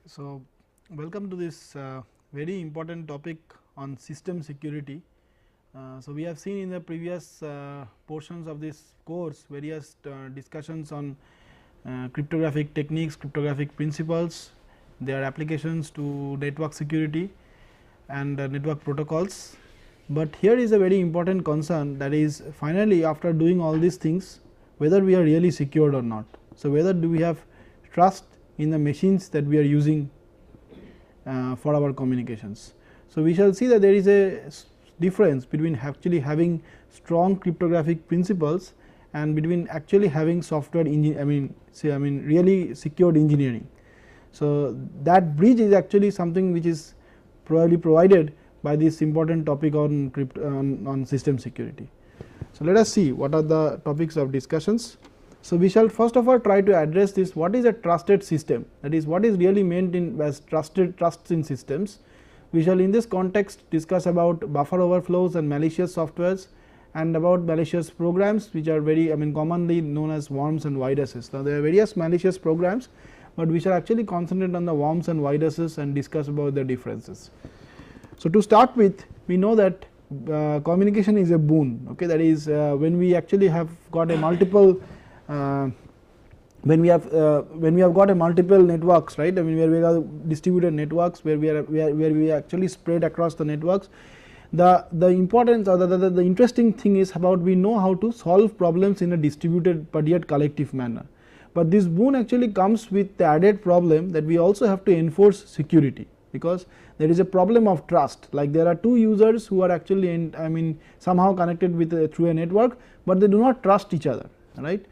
So, welcome to this very important topic on system security. So, we have seen in the previous portions of this course various discussions on cryptographic techniques, cryptographic principles, their applications to network security and network protocols. But here is a very important concern, that is finally after doing all these things, whether we are really secured or not. So, whether do we have trust in the machines that we are using for our communications. So, we shall see that there is a difference between actually having strong cryptographic principles and between actually having software really secured engineering. So, that bridge is actually something which is probably provided by this important topic on system security. So, let us see what are the topics of discussions. So, we shall first of all try to address this, what is a trusted system, that is what is really meant in as trusts in systems. We shall in this context discuss about buffer overflows and malicious softwares and about malicious programs, which are very commonly known as worms and viruses. Now, there are various malicious programs, but we shall actually concentrate on the worms and viruses and discuss about the differences. So, to start with, we know that communication is a boon, okay, that is when we actually have got a multiple when we have got a multiple networks, right, where we have distributed networks, where we actually spread across the networks. The importance or the interesting thing is about we know how to solve problems in a distributed but yet collective manner, but this boon actually comes with the added problem that we also have to enforce security, because there is a problem of trust, like there are two users who are actually somehow connected with through a network, but they do not trust each other, right.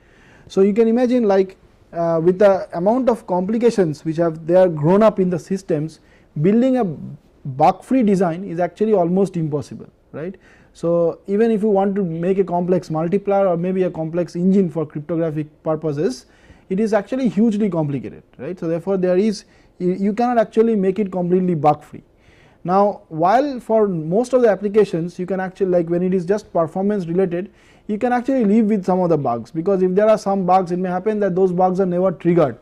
So, you can imagine like with the amount of complications which they are grown up in the systems, building a bug free design is actually almost impossible, right. So, even if you want to make a complex multiplier or maybe a complex engine for cryptographic purposes, it is actually hugely complicated, right. So, therefore, there is you cannot actually make it completely bug free. Now, while for most of the applications you can actually, like when it is just performance related, you can actually live with some of the bugs, because if there are some bugs, it may happen that those bugs are never triggered,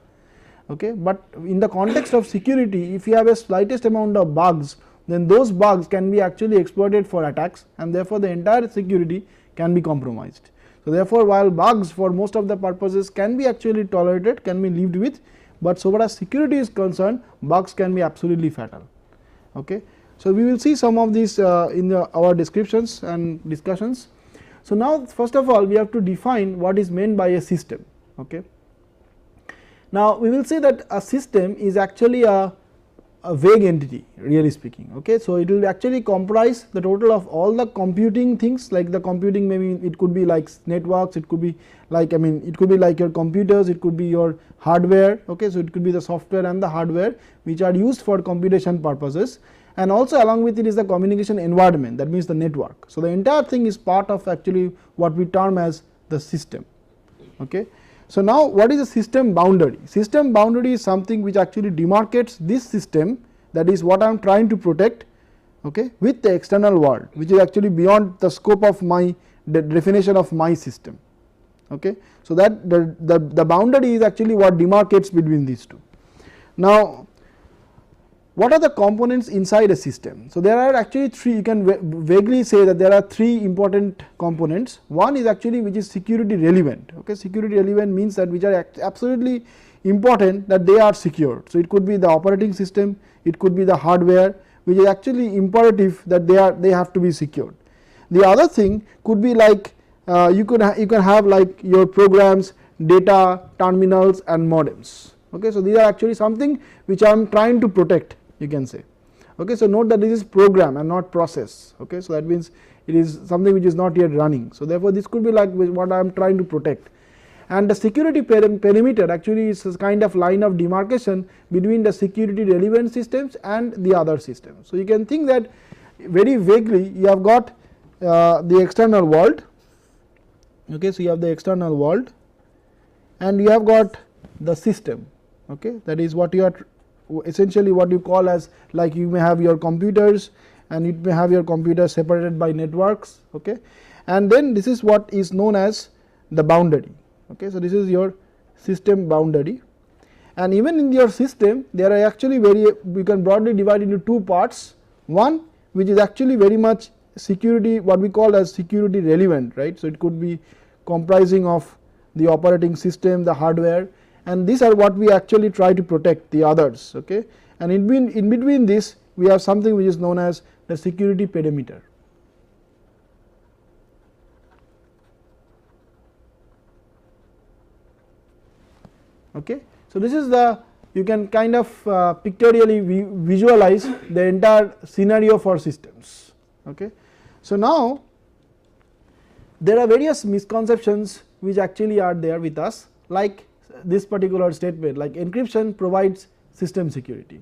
okay. But in the context of security, if you have a slightest amount of bugs, then those bugs can be actually exploited for attacks, and therefore the entire security can be compromised. So, therefore, while bugs for most of the purposes can be actually tolerated, can be lived with, but so far as security is concerned, bugs can be absolutely fatal, okay. So, we will see some of these in our descriptions and discussions. So, now first of all we have to define what is meant by a system, okay. Now, we will say that a system is actually a vague entity, really speaking, okay. So, it will actually comprise the total of all the computing things, like the computing, maybe it could be like networks, it could be like it could be like your computers, it could be your hardware, okay. So, it could be the software and the hardware which are used for computation purposes, and also along with it is the communication environment, that means the network. So, the entire thing is part of actually what we term as the system, okay. So, now what is a system boundary? System boundary is something which actually demarcates this system, that is what I am trying to protect, okay, with the external world, which is actually beyond the scope of the definition of my system, okay. So, that the boundary is actually what demarcates between these two. Now, what are the components inside a system? So, there are actually three, you can vaguely say that there are three important components. One is actually which is security relevant, okay. Security relevant means that which are absolutely important that they are secured. So, it could be the operating system, it could be the hardware, which is actually imperative that they have to be secured. The other thing could be like you can have like your programs, data, terminals and modems, okay. So, these are actually something which I am trying to protect, you can say, okay. So, note that this is program and not process, okay. So, that means it is something which is not yet running. So, therefore, this could be like what I am trying to protect, and the security perimeter actually is a kind of line of demarcation between the security relevant systems and the other systems. So, you can think that very vaguely you have got the external world, okay. So, you have the external world and you have got the system, okay. That is what you are essentially what you call as, like you may have your computers and it may have your computers separated by networks, okay. And then this is what is known as the boundary, okay. So, this is your system boundary, and even in your system there are actually we can broadly divide into two parts. One which is actually very much security, what we call as security relevant, right. So, it could be comprising of the operating system, the hardware, and these are what we actually try to protect the others. Okay. And in between this we have something which is known as the security perimeter. Okay. So, this is the, you can kind of pictorially visualize the entire scenario for systems. Okay. So, now there are various misconceptions which actually are there with us, like this particular statement, like encryption provides system security.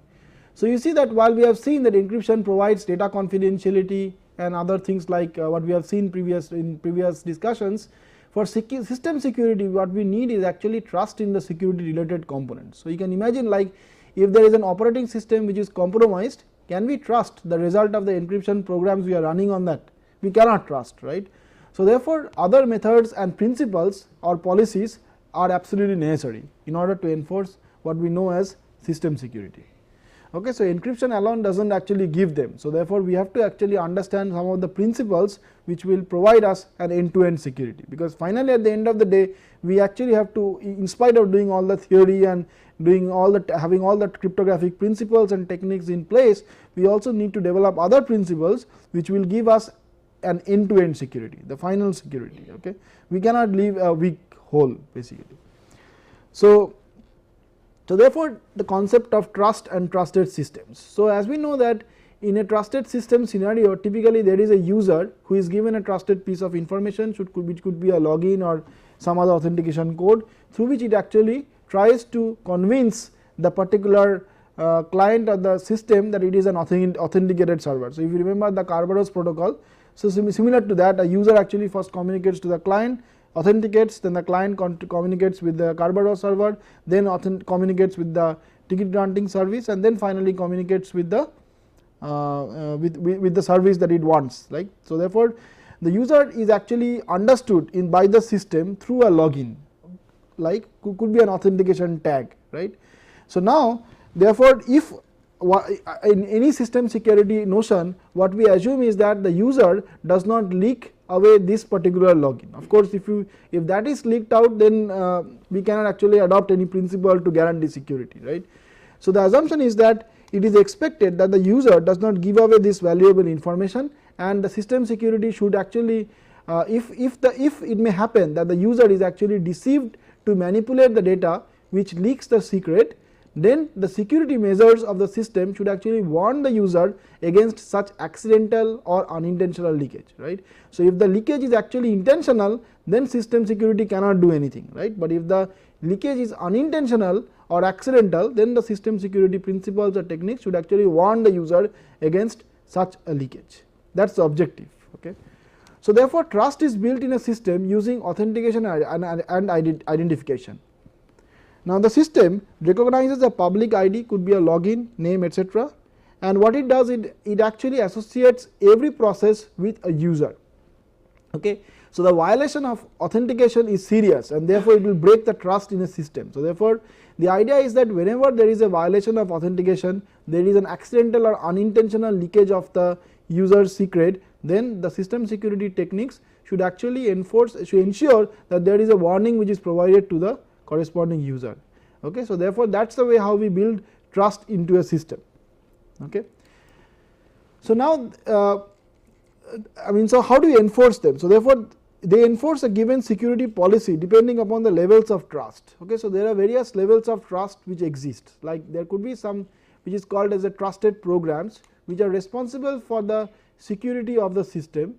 So, you see that while we have seen that encryption provides data confidentiality and other things like what we have seen in previous discussions, for system security what we need is actually trust in the security related components. So, you can imagine, like if there is an operating system which is compromised, can we trust the result of the encryption programs we are running on that? We cannot trust, right. So, therefore, other methods and principles or policies are absolutely necessary in order to enforce what we know as system security. Okay. So, encryption alone does not actually give them. So, therefore, we have to actually understand some of the principles which will provide us an end to end security, because finally at the end of the day we actually have to, in spite of doing all the theory and doing all the having all the cryptographic principles and techniques in place, we also need to develop other principles which will give us an end to end security, the final security. Okay. We cannot leave a weak hole basically. So, therefore, the concept of trust and trusted systems. So, as we know that in a trusted system scenario, typically there is a user who is given a trusted piece of information which could be a login or some other authentication code, through which it actually tries to convince the particular client or the system that it is an authenticated server. So, if you remember the Kerberos protocol, so similar to that, a user actually first communicates to the client, authenticates, then the client communicates with the Kerberos server, then communicates with the ticket granting service, and then finally communicates with the with the service that it wants, right. So, therefore, the user is actually understood by the system through a login, like could be an authentication tag, right. So, now therefore, if in any system security notion, what we assume is that the user does not leak away this particular login. Of course, if that is leaked out, then we cannot actually adopt any principle to guarantee security, right. So, the assumption is that it is expected that the user does not give away this valuable information, and the system security should actually if it may happen that the user is actually deceived to manipulate the data which leaks the secret, then the security measures of the system should actually warn the user against such accidental or unintentional leakage, right. So, if the leakage is actually intentional, then system security cannot do anything, right. But if the leakage is unintentional or accidental, then the system security principles or techniques should actually warn the user against such a leakage. That is the objective. Okay. So, therefore, trust is built in a system using authentication and identification. Now, the system recognizes a public ID, could be a login, name, etc., and what it does, it actually associates every process with a user. Okay. So, the violation of authentication is serious, and therefore, it will break the trust in a system. So, therefore, the idea is that whenever there is a violation of authentication, there is an accidental or unintentional leakage of the user's secret, then the system security techniques should actually ensure that there is a warning which is provided to the corresponding user. Okay. So, therefore, that is the way how we build trust into a system. Okay. So, now so how do you enforce them? So, therefore, they enforce a given security policy depending upon the levels of trust. Okay. So, there are various levels of trust which exist, like there could be some which is called as a trusted programs, which are responsible for the security of the system,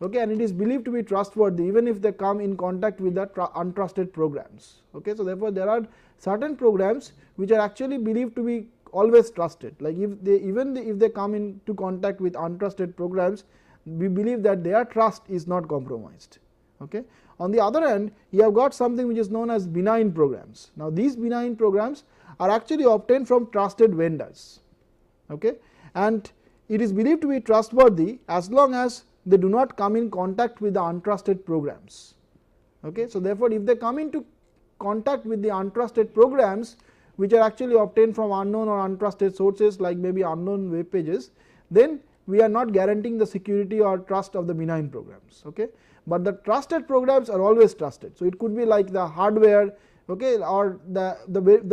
okay, and it is believed to be trustworthy even if they come in contact with the untrusted programs. Okay. So, therefore, there are certain programs which are actually believed to be always trusted, like if they come into contact with untrusted programs, we believe that their trust is not compromised. Okay. On the other hand, you have got something which is known as benign programs. Now, these benign programs are actually obtained from trusted vendors, okay, and it is believed to be trustworthy as long as they do not come in contact with the untrusted programs. Okay. So, therefore, if they come into contact with the untrusted programs, which are actually obtained from unknown or untrusted sources like maybe unknown web pages, then we are not guaranteeing the security or trust of the benign programs. Okay. But the trusted programs are always trusted. So, it could be like the hardware, okay, or the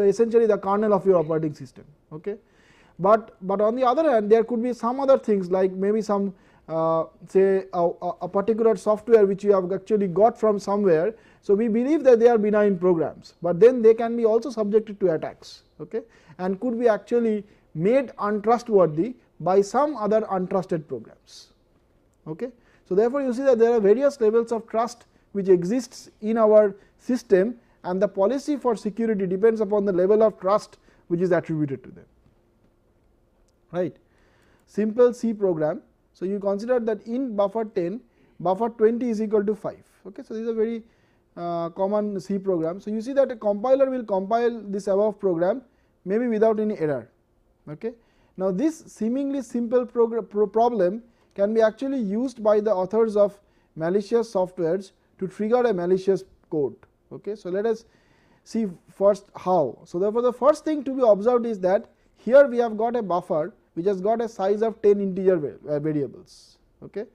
essentially the kernel of your operating system. Okay. But on the other hand, there could be some other things like maybe some say a particular software which you have actually got from somewhere. So, we believe that they are benign programs, but then they can be also subjected to attacks, okay, and could be actually made untrustworthy by some other untrusted programs. Okay. So, therefore, you see that there are various levels of trust which exists in our system, and the policy for security depends upon the level of trust which is attributed to them. Right. Simple C program. So, you consider that in buffer 10, buffer 20 is equal to 5. Okay. So, this is a very common C program. So, you see that a compiler will compile this above program maybe without any error. Okay. Now, this seemingly simple problem can be actually used by the authors of malicious softwares to trigger a malicious code. Okay. So, let us see first how. So, therefore, the first thing to be observed is that here we have got a buffer which has got a size of 10 integer variables. Okay.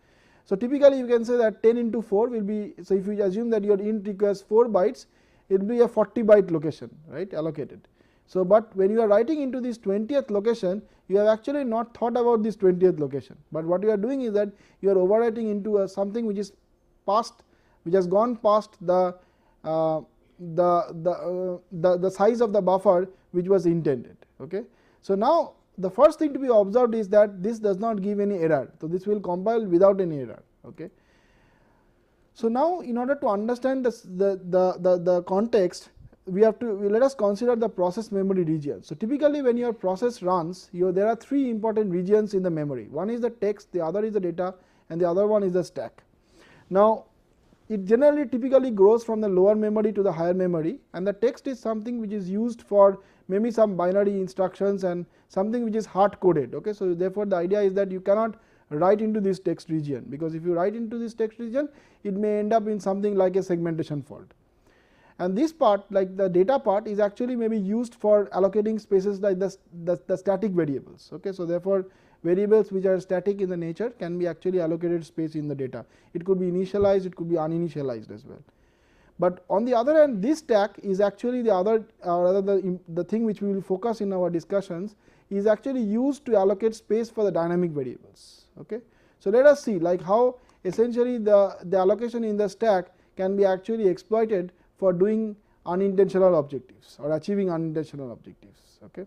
So, typically you can say that 10 into 4 will be, so if you assume that your int requires 4 bytes, it will be a 40 byte location, right, allocated. So, but when you are writing into this 20th location, you have actually not thought about this 20th location, but what you are doing is that you are overwriting into something which is past, which has gone past the size of the buffer which was intended. Okay. So, now the first thing to be observed is that this does not give any error. So, this will compile without any error. Okay. So, now in order to understand the context, we have to let us consider the process memory region. So, typically when your process runs, there are 3 important regions in the memory. One is the text, the other is the data, and the other one is the stack. Now, it generally typically grows from the lower memory to the higher memory, and the text is something which is used for maybe some binary instructions and something which is hard coded. Okay. So, therefore, the idea is that you cannot write into this text region, because if you write into this text region, it may end up in something like a segmentation fault. And this part, like the data part, is actually maybe used for allocating spaces like the static variables. Okay. So, therefore, variables which are static in the nature can be actually allocated space in the data. It could be initialized, it could be uninitialized as well. But on the other hand, this stack is actually the other, rather the thing which we will focus in our discussions is actually used to allocate space for the dynamic variables. Okay. So, let us see like how essentially the allocation in the stack can be actually exploited for doing unintentional objectives or achieving unintentional objectives. Okay.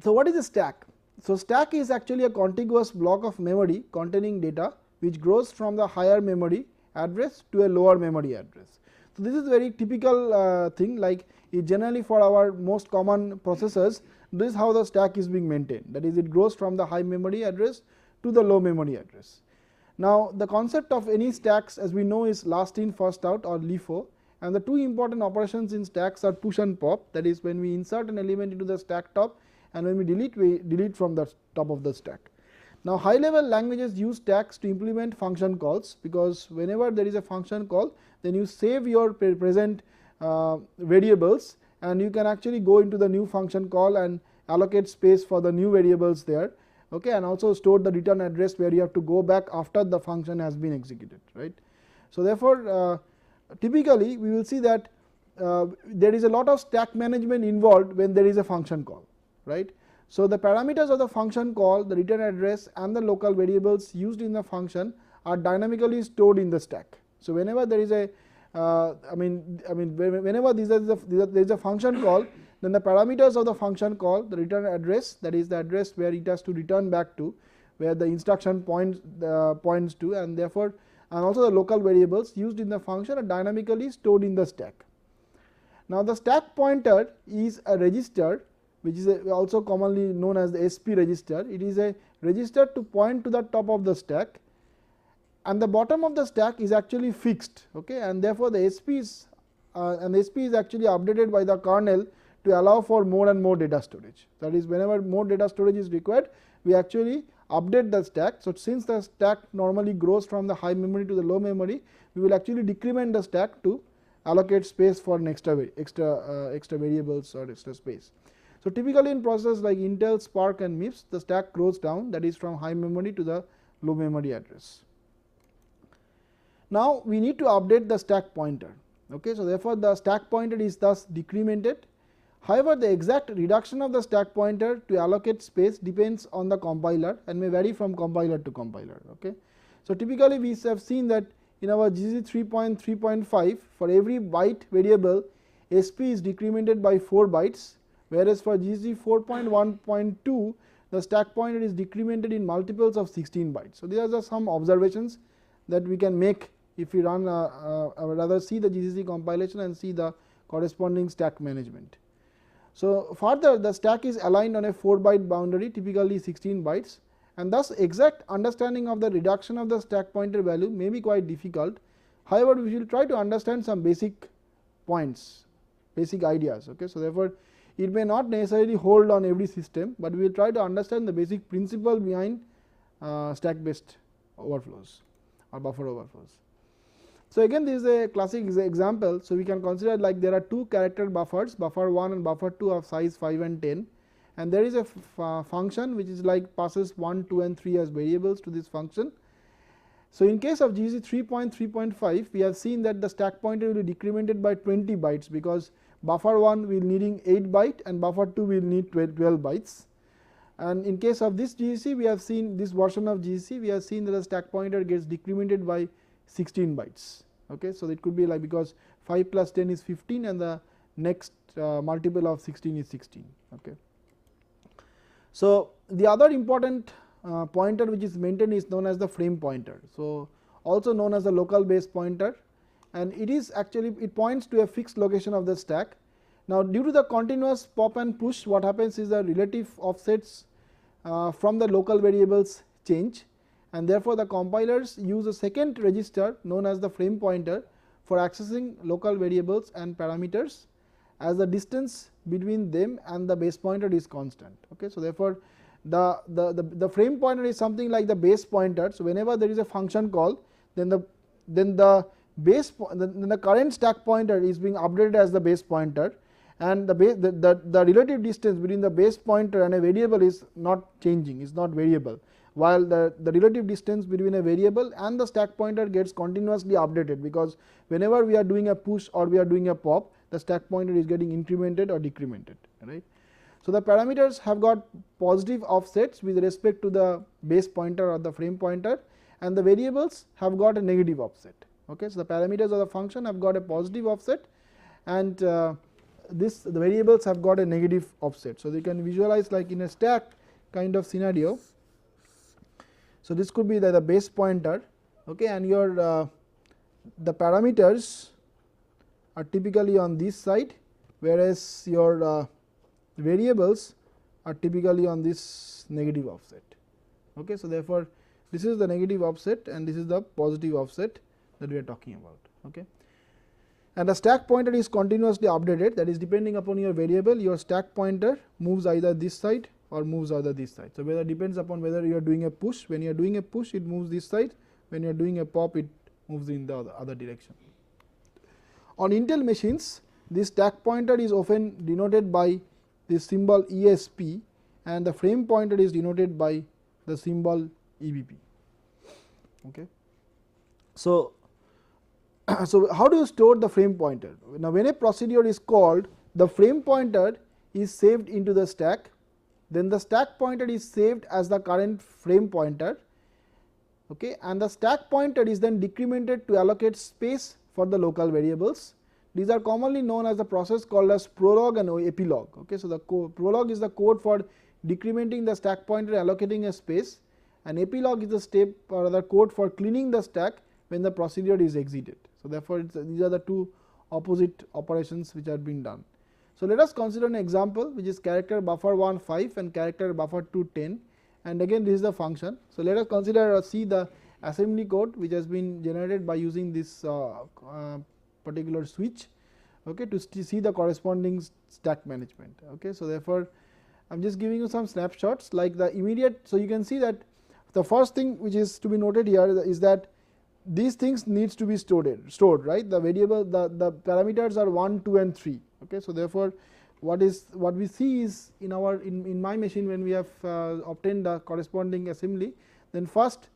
So, what is a stack? So, stack is actually a contiguous block of memory containing data which grows from the higher memory address to a lower memory address. So, this is very typical thing, like it generally for our most common processors, this is how the stack is being maintained, that is, it grows from the high memory address to the low memory address. Now, the concept of any stacks, as we know, is last in first out or LIFO, and the 2 important operations in stacks are push and pop, that is, when we insert an element into the stack top, and when we delete from the top of the stack. Now, high level languages use stacks to implement function calls, because whenever there is a function call, then you save your present variables, and you can actually go into the new function call and allocate space for the new variables there. Okay, and also store the return address where you have to go back after the function has been executed, right. So, therefore, typically we will see that there is a lot of stack management involved when there is a function call, right. So, the parameters of the function call, the return address and the local variables used in the function are dynamically stored in the stack. So, whenever there is a whenever there is a function call, then the parameters of the function call, the return address, that is the address where it has to return back to, where the instruction points to, and therefore, and also the local variables used in the function are dynamically stored in the stack. Now, the stack pointer is a register which is also commonly known as the SP register. It is a register to point to the top of the stack, and the bottom of the stack is actually fixed. Okay, and therefore, the SP is actually updated by the kernel to allow for more and more data storage. That is, whenever more data storage is required, we actually update the stack. So, since the stack normally grows from the high memory to the low memory, we will actually decrement the stack to allocate space for an extra variables or extra space. So, typically in processes like Intel, Spark and MIPS, the stack grows down, that is from high memory to the low memory address. Now, we need to update the stack pointer. Okay. So, therefore, the stack pointer is thus decremented. However, the exact reduction of the stack pointer to allocate space depends on the compiler and may vary from compiler to compiler. Okay. So, typically we have seen that in our GCC 3.3.5, for every byte variable SP is decremented by 4 bytes, whereas for GCC 4.1.2 the stack pointer is decremented in multiples of 16 bytes. So, these are just some observations that we can make if we run rather see the GCC compilation and see the corresponding stack management. So, further the stack is aligned on a 4 byte boundary, typically 16 bytes, and thus exact understanding of the reduction of the stack pointer value may be quite difficult. However, we will try to understand some basic points, basic ideas. Okay. So, therefore, it may not necessarily hold on every system, but we will try to understand the basic principle behind stack based overflows or buffer overflows. So, again this is a classic example. So, we can consider like there are 2 character buffers, buffer 1 and buffer 2 of size 5 and 10, and there is a function which is like passes 1, 2 and 3 as variables to this function. So, in case of GCC 3.3.5 we have seen that the stack pointer will be decremented by 20 bytes, because buffer 1 will needing 8 byte and buffer 2 will need 12 bytes. And in case of this GCC, we have seen this version of GCC, we have seen that the stack pointer gets decremented by 16 bytes. Okay. So, it could be like because 5 plus 10 is 15 and the next multiple of 16 is 16. Okay. So, the other important pointer which is maintained is known as the frame pointer. So, also known as the local base pointer, and it is actually it points to a fixed location of the stack. Now, due to the continuous pop and push, what happens is the relative offsets from the local variables change, and therefore, the compilers use a second register known as the frame pointer for accessing local variables and parameters, as the distance between them and the base pointer is constant. Okay. So, therefore, the frame pointer is something like the base pointer. So, whenever there is a function call, then the current stack pointer is being updated as the base pointer, and the relative distance between the base pointer and a variable is not changing, is not variable, while the relative distance between a variable and the stack pointer gets continuously updated, because whenever we are doing a push or we are doing a pop, the stack pointer is getting incremented or decremented, right. So, the parameters have got positive offsets with respect to the base pointer or the frame pointer, and the variables have got a negative offset. Okay. So, the parameters of the function have got a positive offset, and the variables have got a negative offset. So, you can visualize like in a stack kind of scenario. So, this could be the base pointer, okay, and your the parameters are typically on this side, whereas your variables are typically on this negative offset. Okay. So, therefore, this is the negative offset and this is the positive offset that we are talking about. Okay. And the stack pointer is continuously updated, that is depending upon your variable, your stack pointer moves either this side or moves either this side. So, whether depends upon whether you are doing a push, when you are doing a push it moves this side, when you are doing a pop it moves in the other direction. On Intel machines, this stack pointer is often denoted by this symbol ESP, and the frame pointer is denoted by the symbol EBP. Okay. So, how do you store the frame pointer? Now, when a procedure is called, the frame pointer is saved into the stack, then the stack pointer is saved as the current frame pointer, okay, and the stack pointer is then decremented to allocate space for the local variables. These are commonly known as the process called as prologue and epilogue. Okay. So, the prologue is the code for decrementing the stack pointer, allocating a space, and epilogue is the step or the code for cleaning the stack when the procedure is exited. So, therefore, these are the two opposite operations which are being done. So, let us consider an example which is character buffer 1 5 and character buffer 2 10, and again this is the function. So, let us consider see the assembly code which has been generated by using this particular switch, okay, to see the corresponding stack management. Okay. So, therefore, I am just giving you some snapshots like the immediate. So, you can see that the first thing which is to be noted here is that these things needs to be stored, right. The variable, the parameters are 1, 2 and 3. Okay. So, therefore, what we see is in my machine, when we have obtained the corresponding assembly, then first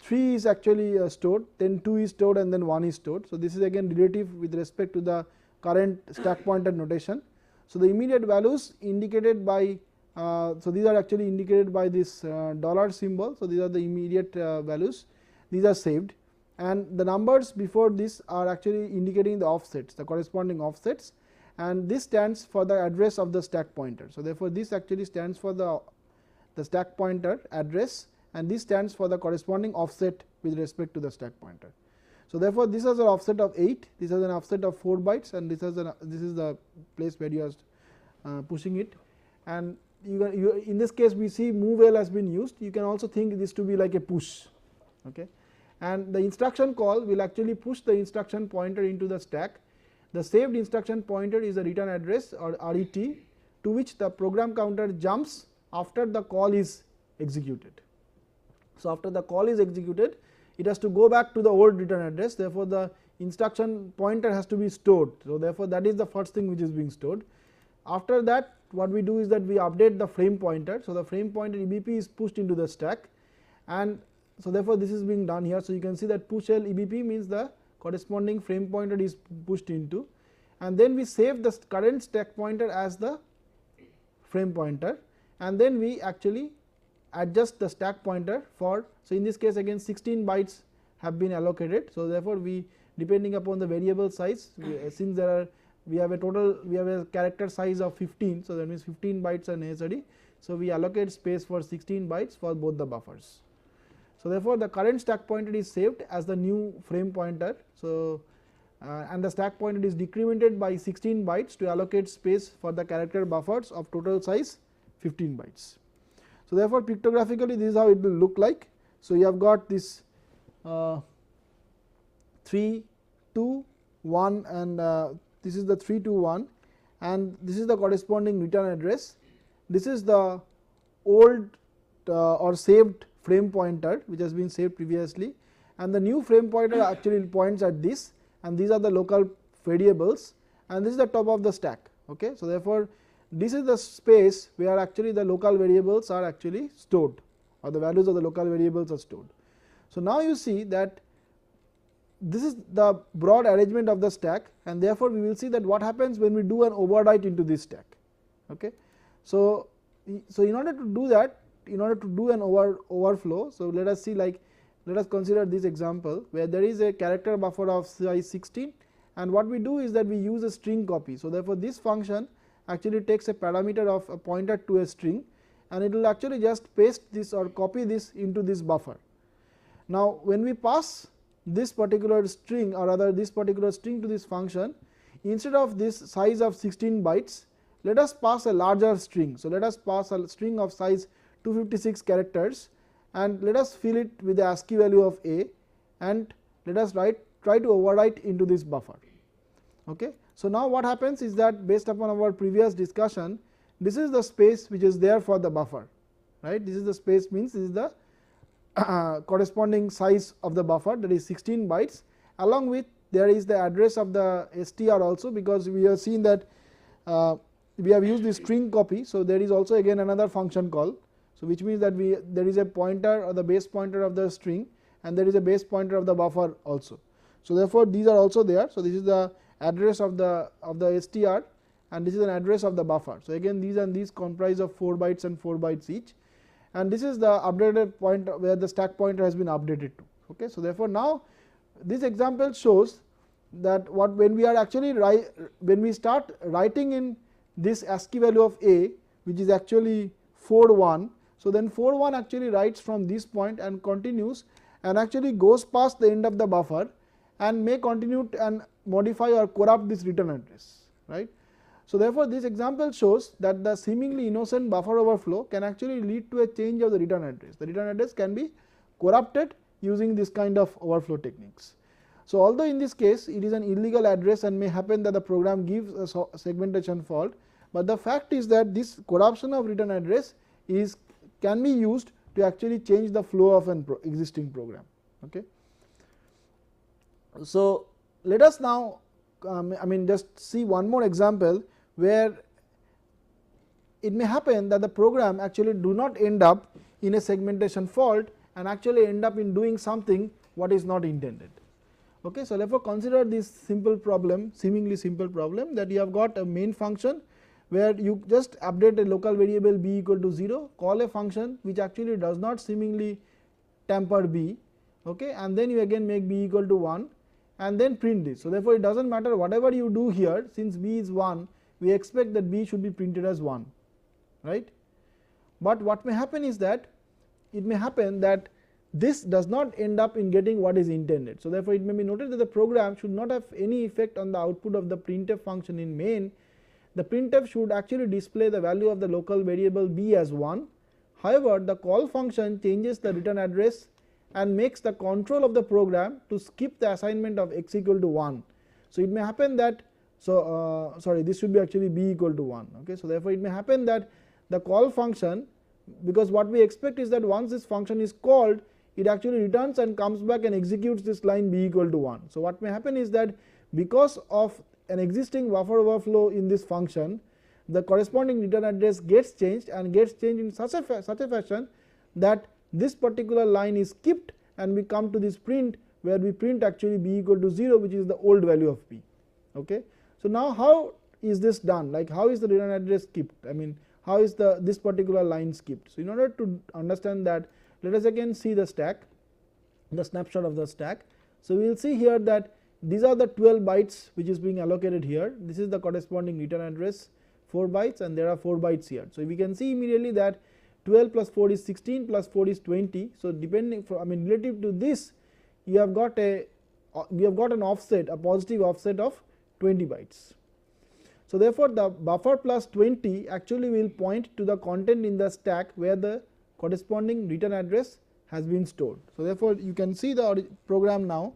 3 is actually stored, then 2 is stored and then 1 is stored. So, this is again relative with respect to the current stack pointer notation. So, the immediate values indicated by so these are actually indicated by this dollar symbol. So, these are the immediate values, these are saved, and the numbers before this are actually indicating the offsets, the corresponding offsets, and this stands for the address of the stack pointer. So, therefore, this actually stands for the stack pointer address, and this stands for the corresponding offset with respect to the stack pointer. So, therefore, this has an offset of 8, this has an offset of 4 bytes, and this is the place where you are pushing it. And in this case, we see move-L has been used. You can also think this to be like a push. Okay. And the instruction call will actually push the instruction pointer into the stack. The saved instruction pointer is a return address or RET, to which the program counter jumps after the call is executed. So, after the call is executed, it has to go back to the old return address. Therefore, the instruction pointer has to be stored. So, therefore, that is the first thing which is being stored. After that, what we do is that we update the frame pointer. So, the frame pointer EBP is pushed into the stack, and so therefore, this is being done here. So, you can see that push L EBP means the corresponding frame pointer is pushed into, and then we save the current stack pointer as the frame pointer, and then we actually adjust the stack pointer for. So, in this case again 16 bytes have been allocated. So, therefore, we depending upon the variable size, since we have a character size of 15. So, that means 15 bytes are necessary. So, we allocate space for 16 bytes for both the buffers. So, therefore, the current stack pointer is saved as the new frame pointer. So, and the stack pointer is decremented by 16 bytes to allocate space for the character buffers of total size 15 bytes. So, therefore, pictographically this is how it will look like. So, you have got this 3, 2, 1 and this is the 3, 2, 1, and this is the corresponding return address. This is the old or saved frame pointer which has been saved previously, and the new frame pointer actually points at this, and these are the local variables, and this is the top of the stack. Okay. So, therefore, this is the space where actually the local variables are actually stored, or the values of the local variables are stored. So, now you see that this is the broad arrangement of the stack, and therefore, we will see that what happens when we do an overwrite into this stack. Okay. So, in order to do that, in order to do an overflow, so let us see, like let us consider this example where there is a character buffer of size 16, and what we do is that we use a string copy. So, therefore, this function actually takes a parameter of a pointer to a string, and it will actually just paste this or copy this into this buffer. Now, when we pass this particular string, or rather this particular string to this function, instead of this size of 16 bytes, let us pass a larger string. So, let us pass a string of size 256 characters, and let us fill it with the ASCII value of A, and let us try to overwrite into this buffer. Okay. So, now what happens is that based upon our previous discussion, this is the space which is there for the buffer, right. This is the space, means this is the corresponding size of the buffer, that is 16 bytes, along with there is the address of the str also, because we have seen that we have used the string copy. So, there is also again another function call. So, which means that there is a pointer or the base pointer of the string, and there is a base pointer of the buffer also. So, therefore, these are also there. So, this is the address of the str, and this is an address of the buffer. So, again these comprise of 4 bytes and 4 bytes each, and this is the updated point where the stack pointer has been updated to. Okay. So, therefore, now this example shows that when we are actually when we start writing in this ASCII value of A, which is actually 4.1. So, then 4.1 actually writes from this point and continues and actually goes past the end of the buffer and may continue and modify or corrupt this return address, right. So, therefore, this example shows that the seemingly innocent buffer overflow can actually lead to a change of the return address. The return address can be corrupted using this kind of overflow techniques. So, although in this case it is an illegal address and may happen that the program gives a segmentation fault, but the fact is that this corruption of return address can be used to actually change the flow of an existing program. Okay. So, let us now I mean just see one more example where it may happen that the program actually do not end up in a segmentation fault and actually end up in doing something what is not intended. Okay, so, therefore, consider this simple problem, seemingly simple problem, that you have got a main function where you just update a local variable b equal to 0, call a function which actually does not seemingly tamper b, okay, and then you again make b equal to 1 and then print this. So, therefore, it does not matter whatever you do here, since b is 1, we expect that b should be printed as 1, right. But what may happen is that it may happen that this does not end up in getting what is intended. So, therefore, it may be noted that the program should not have any effect on the output of the printf function in main. The printf should actually display the value of the local variable b as 1. However, the call function changes the return address and makes the control of the program to skip the assignment of x equal to 1. So, it may happen that, so sorry, this should be actually b equal to 1. Okay. So, therefore, it may happen that the call function, because what we expect is that once this function is called, it actually returns and comes back and executes this line b equal to 1. So, what may happen is that because of an existing buffer overflow in this function, the corresponding return address gets changed and gets changed in such a fashion that this particular line is skipped and we come to this print where we print actually b equal to 0, which is the old value of b. Okay. So, now how is this done, like how is the return address skipped, I mean how is this particular line skipped. So, in order to understand that, let us again see the stack, the snapshot of the stack. So, we will see here that these are the 12 bytes which is being allocated here, this is the corresponding return address 4 bytes and there are 4 bytes here. So, we can see immediately that 12 plus 4 is 16 plus 4 is 20. So, depending I mean relative to this you have got an offset, a positive offset of 20 bytes. So, therefore, the buffer plus 20 actually will point to the content in the stack where the corresponding return address has been stored. So, therefore, you can see the program now.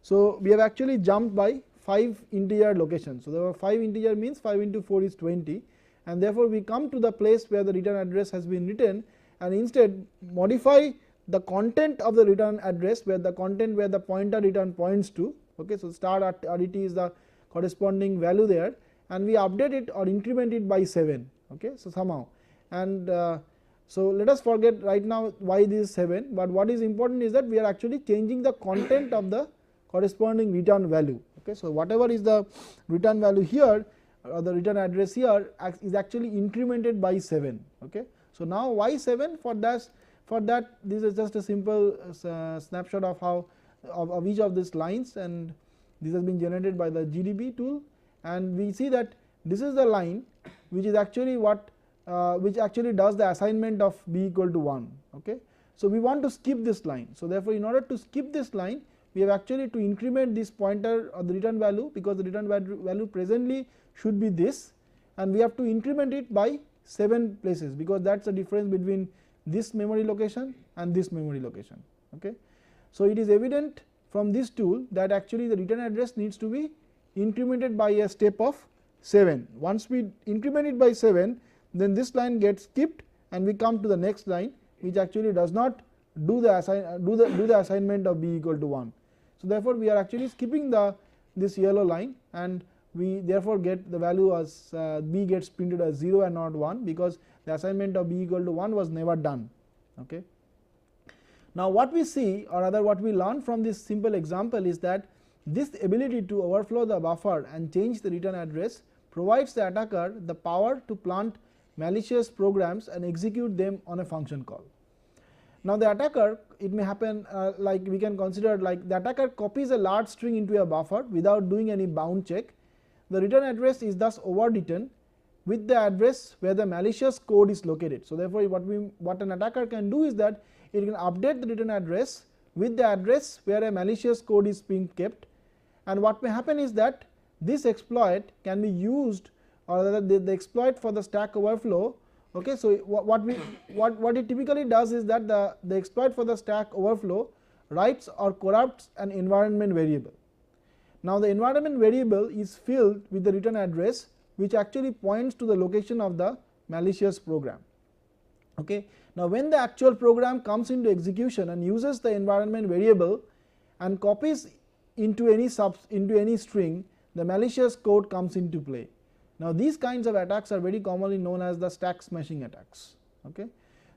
So, we have actually jumped by 5 integer locations. So, there were 5 integer means 5 into 4 is 20, and therefore, we come to the place where the return address has been written and instead modify the content of the return address where the content where the pointer return points to. Okay. So, star RET is the corresponding value there and we update it or increment it by 7. Okay. So, somehow and so let us forget right now why this is 7, but what is important is that we are actually changing the content of the corresponding return value. Okay. So, whatever is the return value here or the return address here is actually incremented by 7. Okay. So, now why 7? For that this is just a simple snapshot of how of each of these lines, and this has been generated by the GDB tool, and we see that this is the line which is actually what which actually does the assignment of b equal to 1. Okay. So, we want to skip this line. So, therefore, in order to skip this line we have actually to increment this pointer or the return value, because the return value presently should be this, and we have to increment it by 7 places, because that is the difference between this memory location and this memory location. Okay. So, it is evident from this tool that actually the return address needs to be incremented by a step of 7. Once we increment it by 7, then this line gets skipped and we come to the next line which actually does not do the assignment of b equal to 1. So, therefore, we are actually skipping this yellow line and we therefore get the value as b gets printed as 0 and not 1, because the assignment of b equal to 1 was never done. Okay. Now, what we see, or rather what we learn from this simple example is that this ability to overflow the buffer and change the return address provides the attacker the power to plant malicious programs and execute them on a function call. Now, the attacker, it may happen like we can consider like the attacker copies a large string into a buffer without doing any bound check. The return address is thus overwritten with the address where the malicious code is located. So, therefore, what an attacker can do is that it can update the return address with the address where a malicious code is being kept, and what may happen is that this exploit can be used, or rather the exploit for the stack overflow. Okay. So, what it typically does is that the exploit for the stack overflow writes or corrupts an environment variable. Now, the environment variable is filled with the return address which actually points to the location of the malicious program. Okay. Now, when the actual program comes into execution and uses the environment variable and copies into any string, the malicious code comes into play. Now these kinds of attacks are very commonly known as the stack smashing attacks. Okay.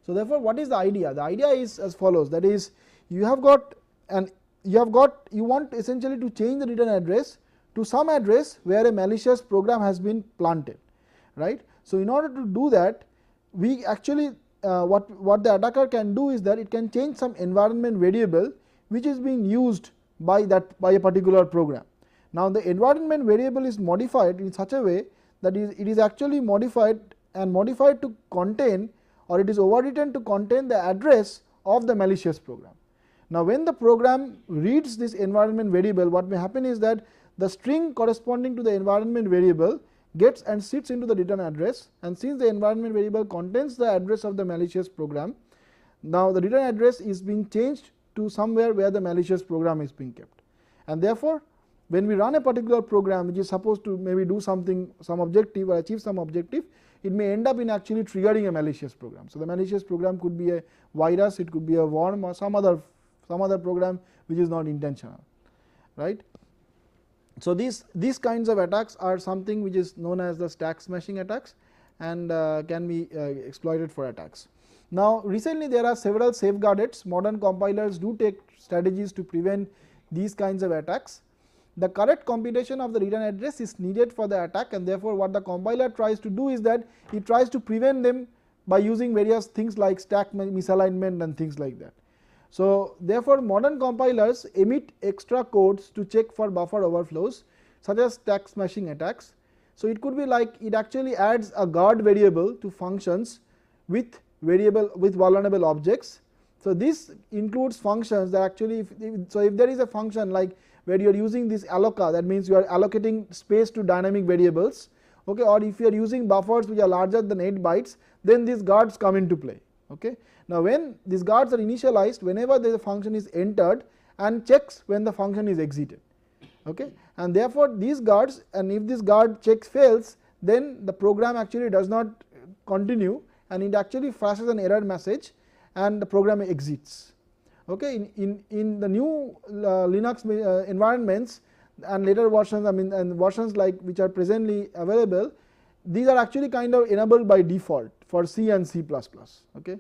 So therefore what is the idea? The idea is as follows, that is, you want essentially to change the return address to some address where a malicious program has been planted, right. So in order to do that, we actually what the attacker can do is that it can change some environment variable which is being used by a particular program. Now the environment variable is modified in such a way that it is actually modified to contain, or it is overwritten to contain the address of the malicious program. Now when the program reads this environment variable, what may happen is that the string corresponding to the environment variable gets and sits into the return address, and since the environment variable contains the address of the malicious program, now the return address is being changed to somewhere where the malicious program is being kept. And therefore when we run a particular program which is supposed to maybe do something, some objective or achieve some objective, it may end up in actually triggering a malicious program. So the malicious program could be a virus, it could be a worm, or some other program which is not intentional, right. So these kinds of attacks are something which is known as the stack smashing attacks, and can be exploited for attacks. Now recently there are several safeguards. Modern compilers do take strategies to prevent these kinds of attacks. The correct computation of the return address is needed for the attack, and therefore what the compiler tries to do is that it tries to prevent them by using various things like stack misalignment and things like that. So therefore modern compilers emit extra codes to check for buffer overflows, such as stack smashing attacks. So it could be like it actually adds a guard variable to functions with vulnerable objects. So this includes functions that actually if there is a function like where you are using this alloca, that means you are allocating space to dynamic variables, okay, or if you are using buffers which are larger than 8 bytes, then these guards come into play. Okay. Now when these guards are initialized, whenever the function is entered and checks when the function is exited, okay, and therefore these guards, and if this guard check fails, then the program actually does not continue and it actually flashes an error message and the program exits. Okay. In the new Linux environments and later versions, and versions like which are presently available, these are actually kind of enabled by default for C and C++. Okay.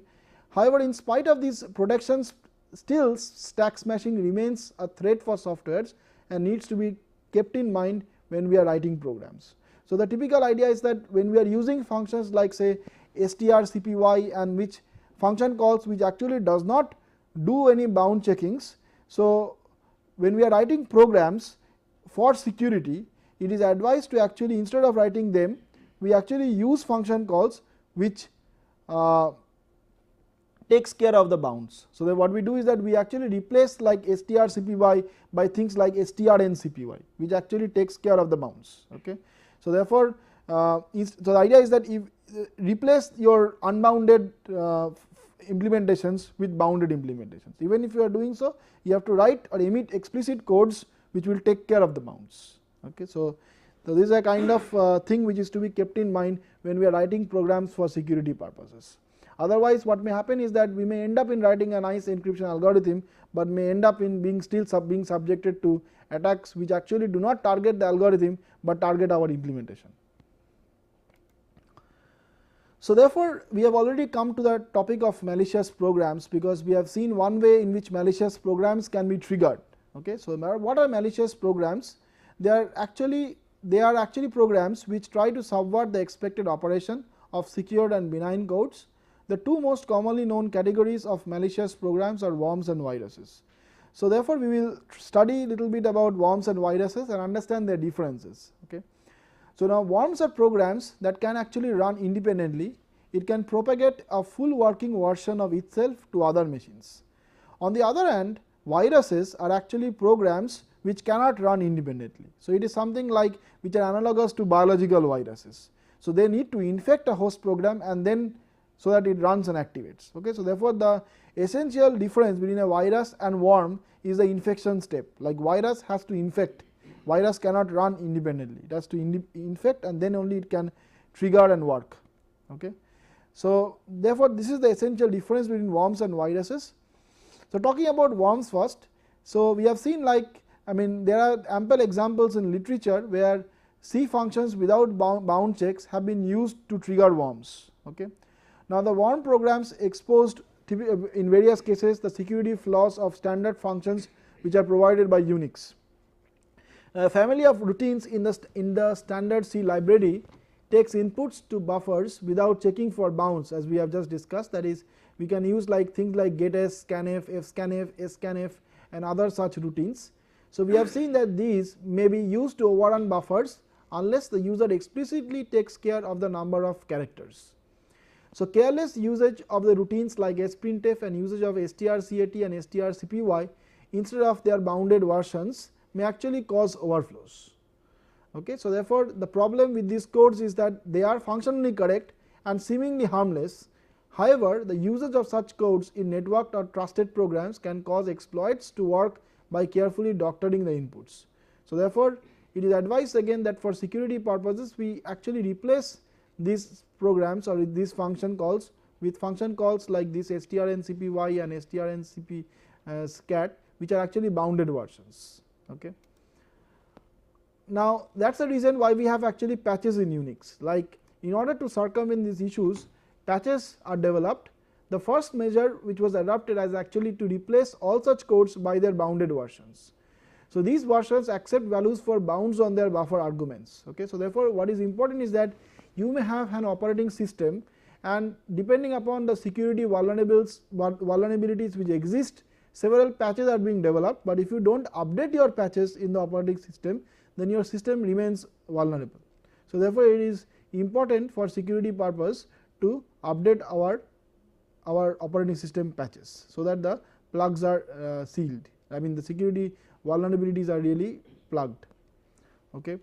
However, in spite of these protections, still stack smashing remains a threat for softwares and needs to be kept in mind when we are writing programs. So the typical idea is that when we are using functions like say strcpy, and which function calls which actually does not do any bound checkings. So when we are writing programs for security, it is advised to actually, instead of writing them, we actually use function calls which takes care of the bounds. So then what we do is that we actually replace like strcpy by things like strncpy, which actually takes care of the bounds. Okay. So therefore so the idea is that if replace your unbounded implementations with bounded implementations. Even if you are doing so, you have to write or emit explicit codes which will take care of the bounds. Okay. So this is a kind of thing which is to be kept in mind when we are writing programs for security purposes. Otherwise what may happen is that we may end up in writing a nice encryption algorithm, but may end up in being subjected to attacks which actually do not target the algorithm but target our implementation. So therefore we have already come to the topic of malicious programs, because we have seen one way in which malicious programs can be triggered. Okay. So what are malicious programs? They are actually programs which try to subvert the expected operation of secured and benign codes. The two most commonly known categories of malicious programs are worms and viruses. So therefore we will study a little bit about worms and viruses and understand their differences. Okay. So now worms are programs that can actually run independently. It can propagate a full working version of itself to other machines. On the other hand, viruses are actually programs which cannot run independently. So it is something like which are analogous to biological viruses. So they need to infect a host program and then so that it runs and activates. Okay. So therefore the essential difference between a virus and worm is the infection step. Like virus has to infect, virus cannot run independently, it has to infect and then only it can trigger and work. Okay. So therefore this is the essential difference between worms and viruses. So talking about worms first, so we have seen like I mean there are ample examples in literature where C functions without bound checks have been used to trigger worms. Okay. Now the worm programs exposed in various cases the security flaws of standard functions which are provided by Unix. A family of routines in the standard C library takes inputs to buffers without checking for bounds, as we have just discussed. That is, we can use like things like getS, scanf, fscanf, scanf and other such routines. So we have seen that these may be used to overrun buffers unless the user explicitly takes care of the number of characters. So careless usage of the routines like sprintf and usage of strcat and strcpy instead of their bounded versions may actually cause overflows. Okay. So therefore the problem with these codes is that they are functionally correct and seemingly harmless. However, the usage of such codes in networked or trusted programs can cause exploits to work by carefully doctoring the inputs. So therefore it is advised again that for security purposes we actually replace these programs or these function calls with function calls like this strncpy and strncpscat, which are actually bounded versions. Okay. Now that is the reason why we have actually patches in Unix. Like in order to circumvent these issues, patches are developed. The first measure which was adopted is actually to replace all such codes by their bounded versions. So these versions accept values for bounds on their buffer arguments. Okay. So therefore what is important is that you may have an operating system, and depending upon the security vulnerabilities which exist, several patches are being developed, but if you do not update your patches in the operating system, then your system remains vulnerable. So therefore it is important for security purpose to update our operating system patches, so that the plugs are sealed. I mean the security vulnerabilities are really plugged. Okay.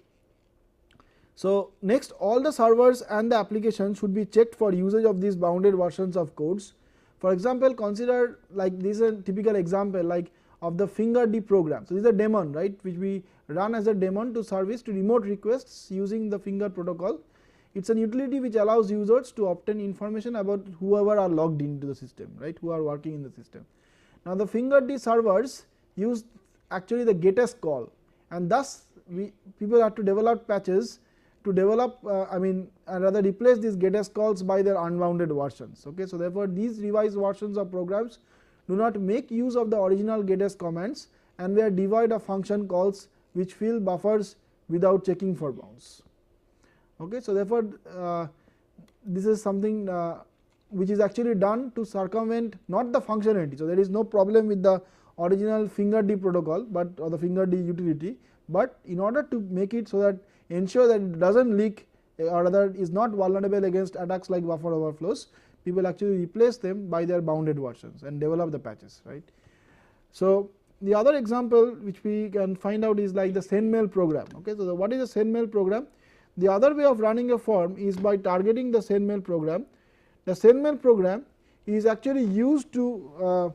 So next, all the servers and the applications should be checked for usage of these bounded versions of codes. For example, consider like this is a typical example like of the fingerd program. So this is a daemon, right, which we run as a daemon to service to remote requests using the finger protocol. It is a utility which allows users to obtain information about whoever are logged into the system, right, who are working in the system. Now the fingerd servers use actually the getS call, and thus people have to develop patches to develop rather replace these getS calls by their unbounded versions. Okay. So therefore these revised versions of programs do not make use of the original getS commands, and they are devoid of function calls which fill buffers without checking for bounds. Okay. So therefore this is something which is actually done to circumvent not the functionality. So there is no problem with the original fingerd protocol or the fingerd utility, but in order to make it so that ensure that it does not leak or rather is not vulnerable against attacks like buffer overflows, people actually replace them by their bounded versions and develop the patches, right. So the other example which we can find out is like the sendmail program. Okay. So what is a sendmail program? The other way of running a form is by targeting the sendmail program. The sendmail program is actually used to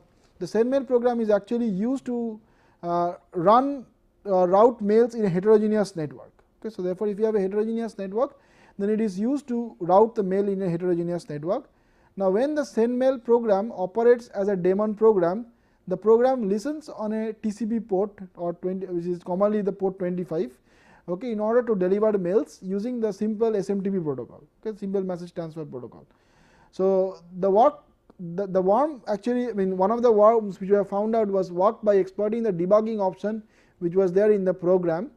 run route mails in a heterogeneous network. Okay. So therefore if you have a heterogeneous network, then it is used to route the mail in a heterogeneous network. Now when the sendmail program operates as a daemon program, the program listens on a TCP port or 20, which is commonly the port 25, okay, in order to deliver mails using the simple SMTP protocol, okay, simple message transfer protocol. So the worm actually, one of the worms which we have found out was worked by exploiting the debugging option which was there in the program.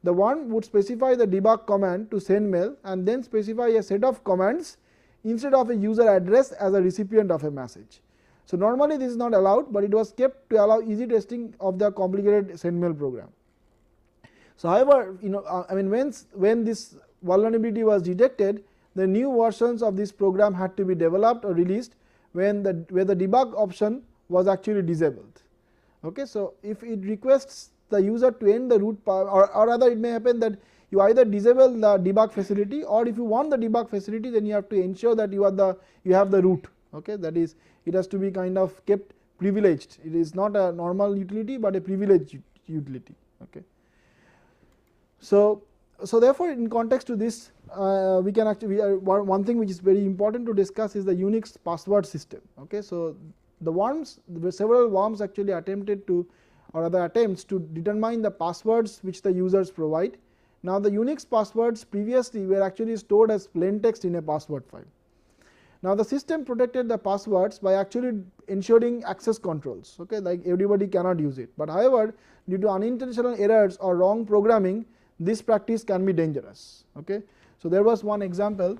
The worm would specify the debug command to send mail and then specify a set of commands instead of a user address as a recipient of a message. So normally this is not allowed, but it was kept to allow easy testing of the complicated sendmail program. So however, when this vulnerability was detected, the new versions of this program had to be developed or released where the debug option was actually disabled. Okay. So if it requests the user to end the root or rather it may happen that you either disable the debug facility, or if you want the debug facility, then you have to ensure that you have the root. Okay. That is, it has to be kind of kept privileged. It is not a normal utility, but a privileged utility. Okay. So therefore in context to this, we can actually one thing which is very important to discuss is the Unix password system. Okay. So the worms, several worms actually attempted to or other attempts to determine the passwords which the users provide. Now, the Unix passwords previously were actually stored as plain text in a password file. Now, the system protected the passwords by actually ensuring access controls, okay, like everybody cannot use it, but however, due to unintentional errors or wrong programming, this practice can be dangerous. Okay. So, there was one example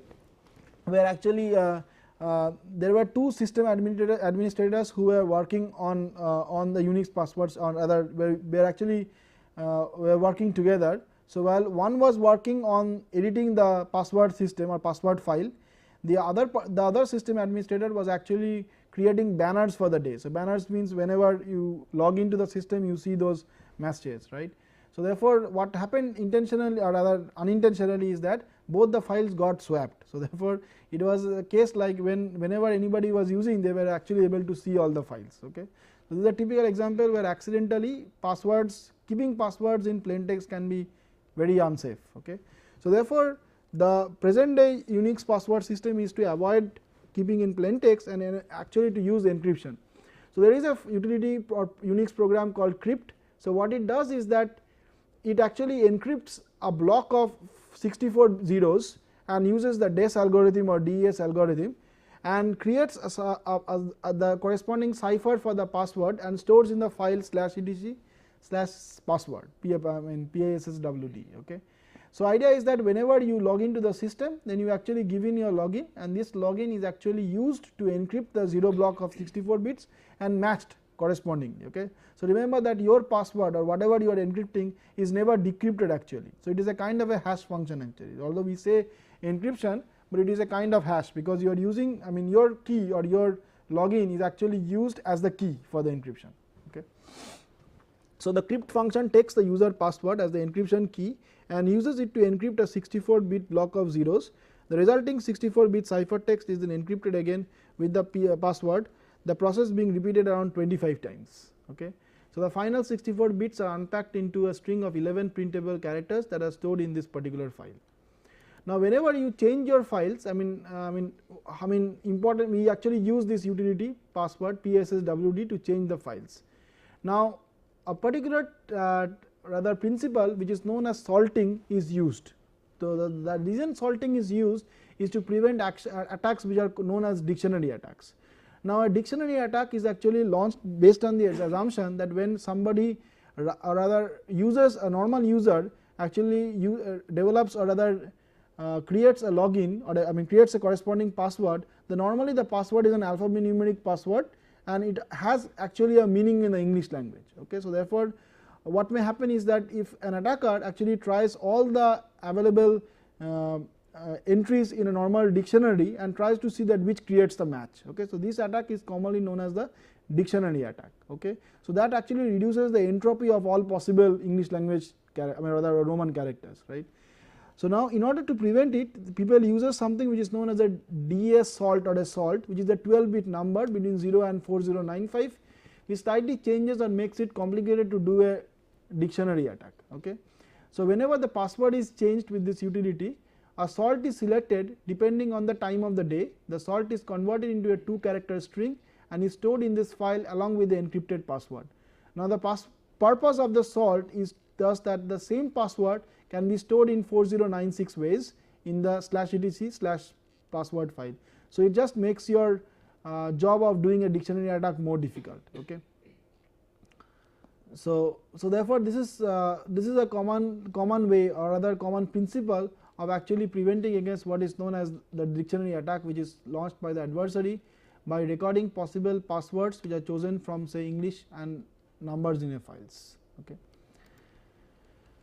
where actually there were two system administrators who were working on the Unix passwords, or other were actually were working together. So, while one was working on editing the password system or password file, the other system administrator was actually creating banners for the day. So, banners means whenever you log into the system, you see those messages, right. So, therefore, what happened intentionally or rather unintentionally is that both the files got swapped. So, therefore, it was a case like whenever anybody was using, they were actually able to see all the files. Okay. So, this is a typical example where accidentally keeping passwords in plain text can be very unsafe. Okay. So, therefore, the present day Unix password system is to avoid keeping in plain text and actually to use encryption. So, there is a utility or Unix program called crypt. So, what it does is that it actually encrypts a block of 64 zeros and uses the DES algorithm or DES algorithm and creates the corresponding cipher for the password and stores in the file /etc/password PASSWD. Okay. So, idea is that whenever you log into the system, then you actually give in your login, and this login is actually used to encrypt the 0 block of 64 bits and matched correspondingly. Okay. So, remember that your password or whatever you are encrypting is never decrypted actually. So, it is a kind of a hash function actually, although we say encryption, but it is a kind of hash, because you are using, I mean, your key or your login is actually used as the key for the encryption. Okay. So, the crypt function takes the user password as the encryption key and uses it to encrypt a 64-bit block of zeros. The resulting 64-bit ciphertext is then encrypted again with the password, the process being repeated around 25 times. Okay. So, the final 64 bits are unpacked into a string of 11 printable characters that are stored in this particular file. Now, whenever you change your files, I mean important, we actually use this utility password PASSWD to change the files. Now, a particular rather principle which is known as salting is used. So, the reason salting is used is to prevent attacks which are known as dictionary attacks. Now, a dictionary attack is actually launched based on the assumption that when somebody or rather users, a normal user actually develops or rather creates a login, or creates a corresponding password, then normally the password is an alphanumeric password and it has actually a meaning in the English language. Okay. So, therefore, what may happen is that if an attacker actually tries all the available entries in a normal dictionary and tries to see that which creates the match. Okay. So, this attack is commonly known as the dictionary attack. Okay. So, that actually reduces the entropy of all possible English language rather Roman characters, right. So, now in order to prevent it, people use something which is known as a DES salt or a salt, which is a 12-bit number between 0 and 4095, which slightly changes or makes it complicated to do a dictionary attack. Okay. So, whenever the password is changed with this utility, a salt is selected depending on the time of the day. The salt is converted into a 2-character string and is stored in this file along with the encrypted password. Now, the purpose of the salt is thus that the same password can be stored in 4096 ways in the /etc/password file. So, it just makes your job of doing a dictionary attack more difficult. Okay. So, therefore, this is a common way or rather common principle of actually preventing against what is known as the dictionary attack, which is launched by the adversary by recording possible passwords which are chosen from, say, English and numbers in a files. Okay.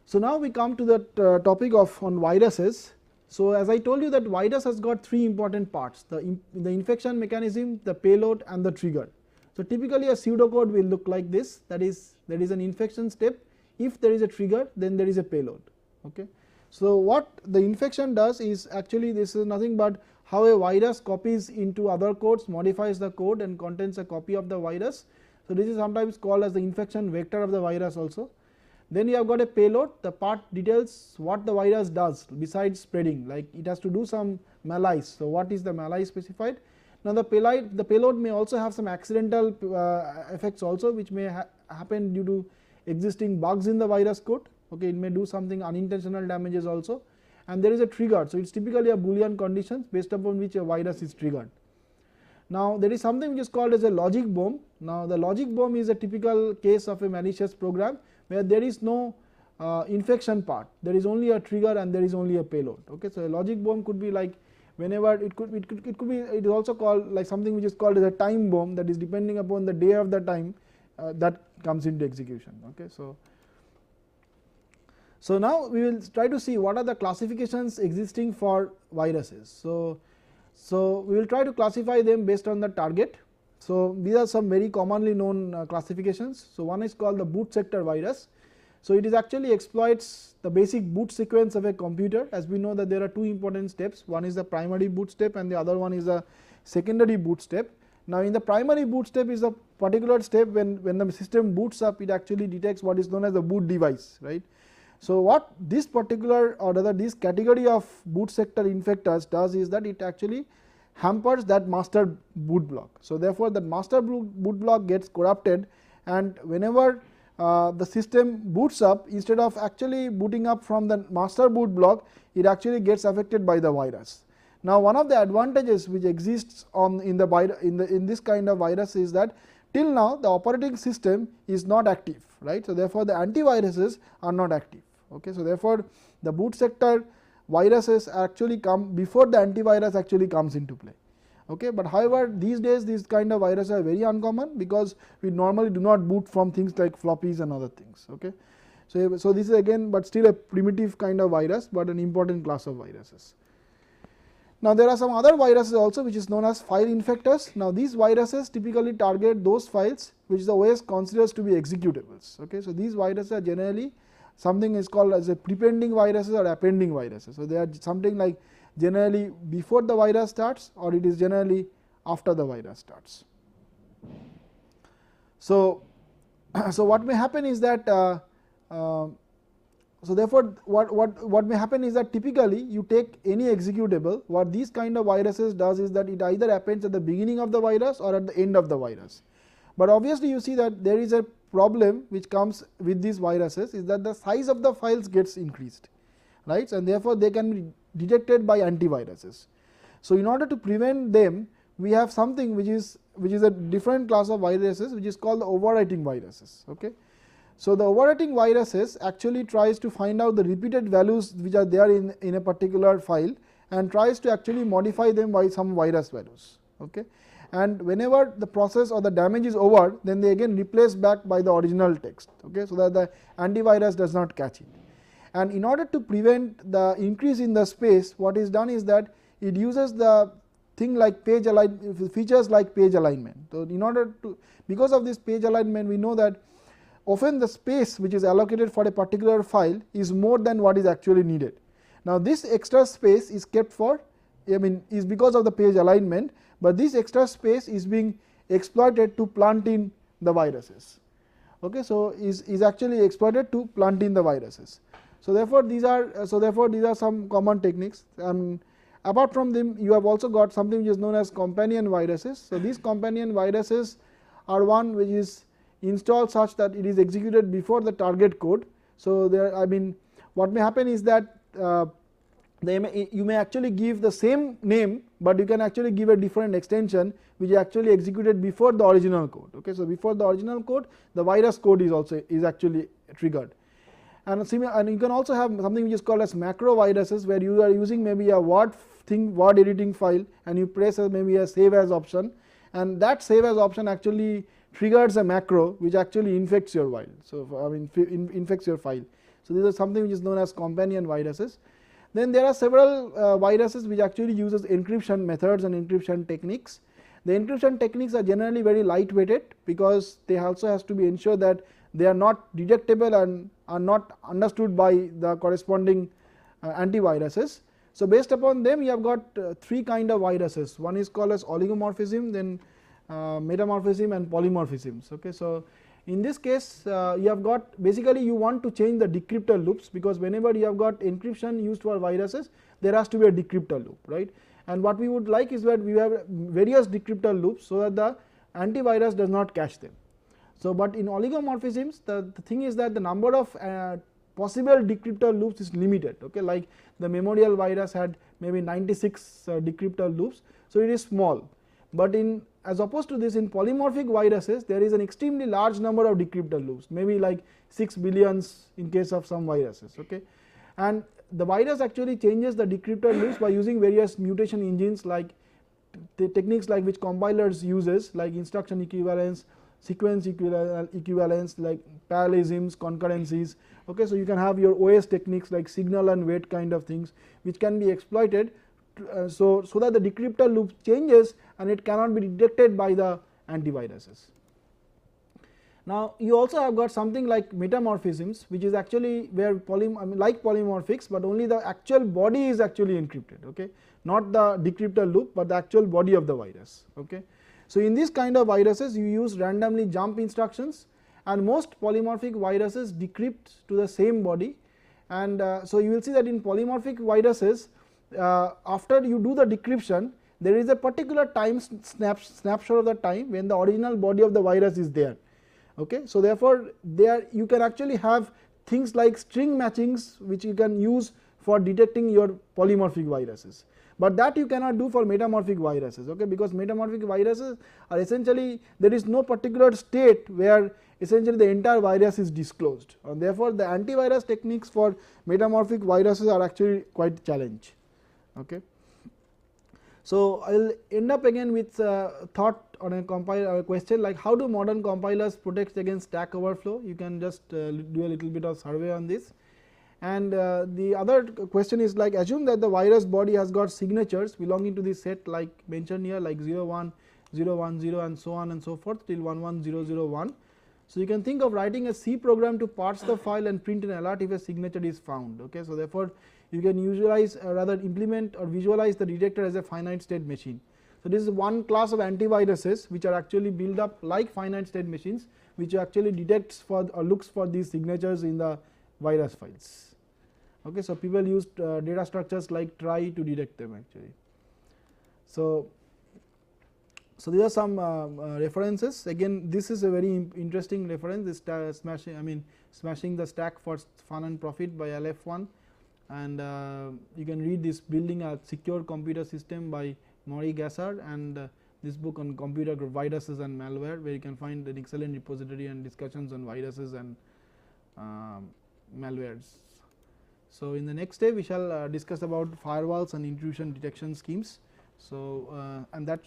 So, now we come to the topic of on viruses. So, as I told you that virus has got 3 important parts, the infection mechanism, the payload and the trigger. So, typically a pseudocode will look like this, that is there is an infection step, if there is a trigger then there is a payload. Okay. So, what the infection does is actually this is nothing but how a virus copies into other codes, modifies the code and contains a copy of the virus. So, this is sometimes called as the infection vector of the virus also. Then you have got a payload, the part details what the virus does besides spreading, like it has to do some malice. So, what is the malice specified? Now, the payload may also have some accidental effects also, which may happen due to existing bugs in the virus code. Okay, it may do something unintentional damages also, and there is a trigger. So, it is typically a Boolean conditions based upon which a virus is triggered. Now, there is something which is called as a logic bomb. Now, the logic bomb is a typical case of a malicious program where there is no infection part, there is only a trigger and there is only a payload. Okay, so, a logic bomb could be like whenever it could be, it is also called like something which is called as a time bomb, that is depending upon the day of the time that comes into execution. Okay, so now we will try to see what are the classifications existing for viruses. So we will try to classify them based on the target. So these are some very commonly known classifications. So one is called the boot sector virus. So it is actually exploits the basic boot sequence of a computer. As we know that there are two important steps, one is the primary boot step and the other one is a secondary boot step. Now in the primary boot step is a particular step when the system boots up, it actually detects what is known as the boot device, right. So what this particular or rather this category of boot sector infectors does is that it actually hampers that master boot block. So therefore that master boot block gets corrupted, and whenever the system boots up, instead of actually booting up from the master boot block, it actually gets affected by the virus. Now one of the advantages which exists in this kind of virus is that till now the operating system is not active, right. So therefore the antiviruses are not active. Okay, so therefore the boot sector viruses actually come before the antivirus actually comes into play. Okay, but however these days these kind of viruses are very uncommon because we normally do not boot from things like floppies and other things. Okay, so this is again but still a primitive kind of virus, but an important class of viruses. Now there are some other viruses also which is known as file infectors. Now these viruses typically target those files which the OS considers to be executables. Okay, so these viruses are generally something is called as a prepending viruses or appending viruses. So they are something like generally before the virus starts, or it is generally after the virus starts. So what may happen is that so therefore what may happen is that typically you take any executable, what these kind of viruses does is that it either appends at the beginning of the virus or at the end of the virus. But obviously you see that there is a problem which comes with these viruses is that the size of the files gets increased, right, and therefore they can be detected by antiviruses. So in order to prevent them, we have something which is a different class of viruses which is called the overwriting viruses. Okay, so the overwriting viruses actually tries to find out the repeated values which are there in a particular file and tries to actually modify them by some virus values. Okay, and whenever the process or the damage is over, then they again replace back by the original text. Okay, so that the antivirus does not catch it. And in order to prevent the increase in the space, what is done is that it uses the thing like page alignment, features like page alignment. So in order to, because of this page alignment, we know that often the space which is allocated for a particular file is more than what is actually needed. Now this extra space is kept for, is because of the page alignment, but this extra space is being exploited to plant in the viruses. Okay, so is actually exploited to plant in the viruses. So therefore these are some common techniques, and apart from them you have also got something which is known as companion viruses. So these companion viruses are one which is installed such that it is executed before the target code. So there, what may happen is that you may actually give the same name, but you can actually give a different extension which is actually executed before the original code. Okay, so before the original code, the virus code is actually triggered. And you can also have something which is called as macro viruses, where you are using maybe a word editing file and you press maybe a save as option, and that save as option actually triggers a macro which actually infects your file. So infects your file. So this is something which is known as companion viruses. Then there are several viruses which actually uses encryption methods and encryption techniques. The encryption techniques are generally very lightweighted because they also has to be ensured that they are not detectable and are not understood by the corresponding antiviruses. So based upon them you have got three kind of viruses. One is called as oligomorphism, then metamorphism and polymorphisms. Okay, so in this case you have got, basically you want to change the decryptor loops, because whenever you have got encryption used for viruses, there has to be a decryptor loop, right. And what we would like is that we have various decryptor loops so that the antivirus does not catch them. So, but in oligomorphisms the thing is that the number of possible decryptor loops is limited, okay, like the memorial virus had maybe 96 decryptor loops. So, it is small, but in as opposed to this, in polymorphic viruses there is an extremely large number of decryptor loops, maybe like 6 billions in case of some viruses, okay. And the virus actually changes the decryptor loops by using various mutation engines, like the techniques like which compilers uses, like instruction equivalence, sequence equivalence, like parallelisms, concurrencies, okay. So, you can have your OS techniques like signal and wait kind of things which can be exploited, so that the decryptor loop changes and it cannot be detected by the antiviruses. Now, you also have got something like metamorphisms, which is actually where like polymorphics, but only the actual body is actually encrypted, okay, not the decryptor loop, but the actual body of the virus, okay. So, in this kind of viruses you use randomly jump instructions, and most polymorphic viruses decrypt to the same body, and so you will see that in polymorphic viruses after you do the decryption there is a particular time snapshot of the time when the original body of the virus is there, okay. So, therefore, there you can actually have things like string matchings which you can use for detecting your polymorphic viruses, but that you cannot do for metamorphic viruses, okay, because metamorphic viruses are essentially there is no particular state where essentially the entire virus is disclosed, and therefore, the antivirus techniques for metamorphic viruses are actually quite challenge, okay. So, I will end up again with thought on a question like how do modern compilers protect against stack overflow. You can just do a little bit of survey on this. And the other question is like assume that the virus body has got signatures belonging to this set like mentioned here, like 01, 010 and so on and so forth till 11001. So, you can think of writing a C program to parse the file and print an alert if a signature is found, okay. So, therefore, you can visualize rather implement or visualize the detector as a finite state machine. So, this is one class of antiviruses which are actually built up like finite state machines, which actually detects for or looks for these signatures in the virus files, okay. So, people used data structures like try to detect them actually. So, these are some references. Again, this is a very interesting reference, this smashing the stack for fun and profit by LF1, and you can read this building a secure computer system by Maury Gassard, and this book on computer viruses and malware, where you can find an excellent repository and discussions on viruses and malwares. So, in the next day we shall discuss about firewalls and intrusion detection schemes. So, and that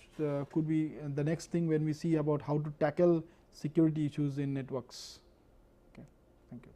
could be the next thing when we see about how to tackle security issues in networks. Okay, thank you.